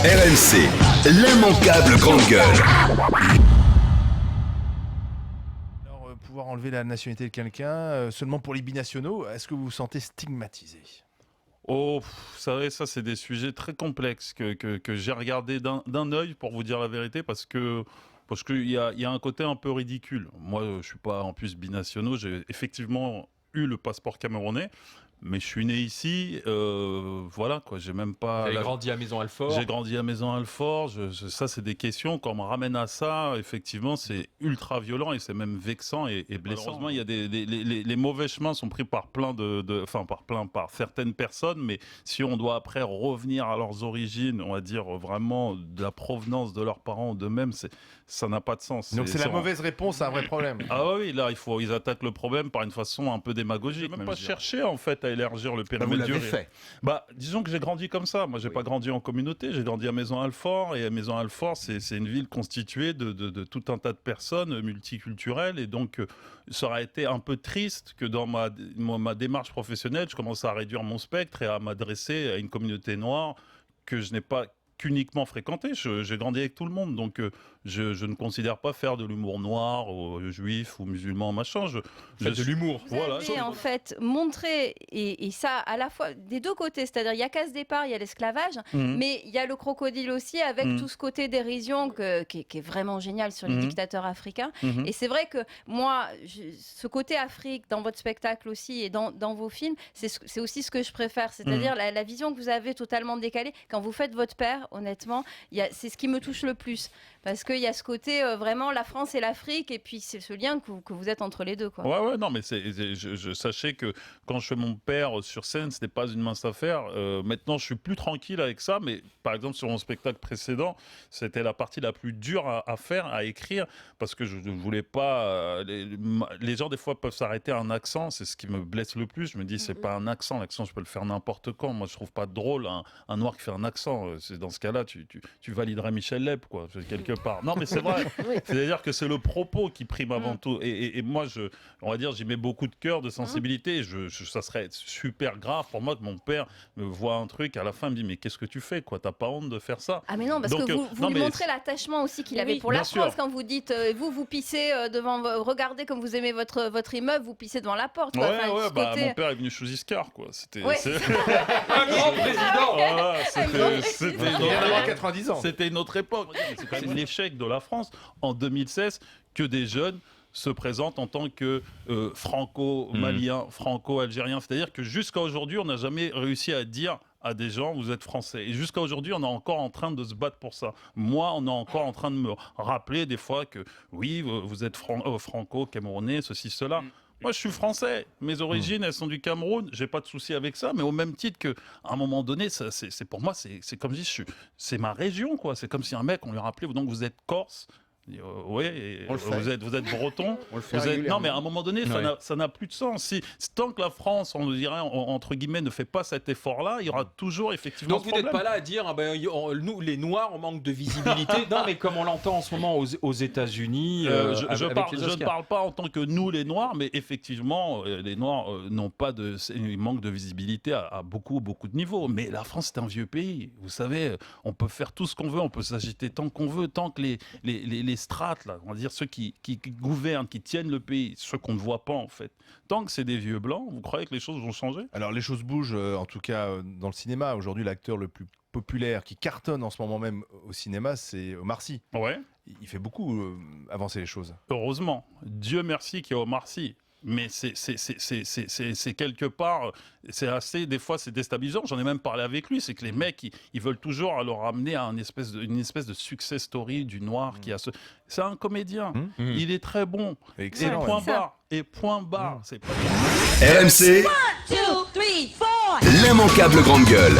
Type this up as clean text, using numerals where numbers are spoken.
RMC, l'immanquable grande gueule. Alors, pouvoir enlever la nationalité de quelqu'un seulement pour les binationaux, est-ce que vous vous sentez stigmatisé ? Oh, vous savez, ça, c'est des sujets très complexes que j'ai regardé d'un œil, pour vous dire la vérité, parce qu'il y a un côté un peu ridicule. Moi, je suis pas en plus binationaux, j'ai effectivement eu le passeport camerounais, mais je suis né ici, voilà quoi, j'ai même pas... Vous avez grandi à Maison-Alfort. J'ai grandi à Maison-Alfort, ça c'est des questions, quand on me ramène à ça, effectivement c'est ultra violent et c'est même vexant et blessant. Malheureusement, il y a les mauvais chemins sont pris par par certaines personnes, mais si on doit après revenir à leurs origines, on va dire vraiment de la provenance de leurs parents ou d'eux-mêmes, ça n'a pas de sens. Donc c'est la mauvaise réponse à un vrai problème. Ah oui, là ils attaquent le problème par une façon un peu démagogique. J'ai même pas cherché en fait à élargir le périmètre. Vous l'avez fait. Disons que j'ai grandi comme ça. Moi, j'ai pas grandi en communauté. J'ai grandi à Maison-Alfort. Et à Maison-Alfort, c'est une ville constituée de tout un tas de personnes multiculturelles. Et donc, ça aurait été un peu triste que dans ma démarche professionnelle, je commence à réduire mon spectre et à m'adresser à une communauté noire que je n'ai pas qu'uniquement fréquentée. J'ai grandi avec tout le monde. Donc, je ne considère pas faire de l'humour noir, juif ou musulman, machin. Faites de l'humour. Vous avez en fait montré, et ça à la fois des deux côtés, c'est-à-dire il y a qu'à ce départ, il y a l'esclavage, mais il y a le crocodile aussi avec tout ce côté dérision qui est vraiment génial sur les dictateurs africains. Et c'est vrai que moi, ce côté Afrique dans votre spectacle aussi et dans vos films, c'est aussi ce que je préfère, c'est-à-dire la vision que vous avez totalement décalée. Quand vous faites votre père, honnêtement, c'est ce qui me touche le plus. Parce qu'il y a ce côté vraiment la France et l'Afrique, et puis c'est ce lien que vous êtes entre les deux, quoi. Ouais, non, mais sachez que quand je fais mon père sur scène, ce n'est pas une mince affaire. Maintenant, je suis plus tranquille avec ça, mais par exemple, sur mon spectacle précédent, c'était la partie la plus dure à faire, à écrire, parce que je ne voulais pas... les gens, des fois, peuvent s'arrêter à un accent, c'est ce qui me blesse le plus. Je me dis, c'est pas un accent, l'accent, je peux le faire n'importe quand. Moi, je trouve pas drôle un noir qui fait un accent. Dans ce cas-là, tu validerais Michel Leb, quoi, quelque part. Non, mais c'est vrai. C'est-à-dire que c'est le propos qui prime avant tout. Et moi, on va dire, j'y mets beaucoup de cœur, de sensibilité. Ça serait super grave pour moi que mon père me voit un truc, à la fin, me dit, mais qu'est-ce que tu fais, quoi? T'as pas honte de faire ça? Ah, mais non, parce que vous lui montrez l'attachement aussi qu'il avait pour la France. Quand vous dites, vous pissez regardez comme vous aimez votre immeuble, vous pissez devant la porte. Quoi. Mon père est venu sous Giscard, quoi. C'était un grand président. C'était 90 ans. C'était une autre époque. C'est quand même l'échec de la France en 2016 que des jeunes se présentent en tant que franco-maliens, franco-algériens. C'est-à-dire que jusqu'à aujourd'hui, on n'a jamais réussi à dire à des gens, vous êtes français. Et jusqu'à aujourd'hui, on est encore en train de se battre pour ça. Moi, on est encore en train de me rappeler des fois que oui, vous êtes franco-camerounais, ceci, cela. Moi, je suis français. Mes origines, elles sont du Cameroun. J'ai pas de souci avec ça. Mais au même titre qu'à un moment donné, c'est pour moi, c'est comme si c'est ma région, quoi. C'est comme si un mec, on lui rappelait, donc vous êtes corse. Oui, vous êtes breton. Non, mais à un moment donné, ça n'a plus de sens. Tant que la France, on dirait entre guillemets, ne fait pas cet effort-là, il y aura toujours effectivement. Donc vous n'êtes pas là à dire, nous les Noirs, on manque de visibilité. Non, mais comme on l'entend en ce moment aux États-Unis, je ne parle pas en tant que nous les Noirs, mais effectivement, les Noirs ils manquent de visibilité à beaucoup de niveaux. Mais la France, c'est un vieux pays. Vous savez, on peut faire tout ce qu'on veut, on peut s'agiter tant qu'on veut, tant que les strates, là, on va dire ceux qui gouvernent, qui tiennent le pays, ceux qu'on ne voit pas en fait. Tant que c'est des vieux blancs, vous croyez que les choses vont changer? Alors les choses bougent, en tout cas dans le cinéma. Aujourd'hui, l'acteur le plus populaire qui cartonne en ce moment même au cinéma, c'est Omar Sy. Ouais. Il fait beaucoup avancer les choses. Heureusement. Dieu merci qu'il y a Omar Sy. Mais c'est quelque part, des fois c'est déstabilisant. J'en ai même parlé avec lui, c'est que les mecs, ils veulent toujours le ramener à une espèce de success story du noir qui a c'est un comédien, il est très bon. Excellent. Et point barre. C'est pas... RMC, l'immanquable grande gueule.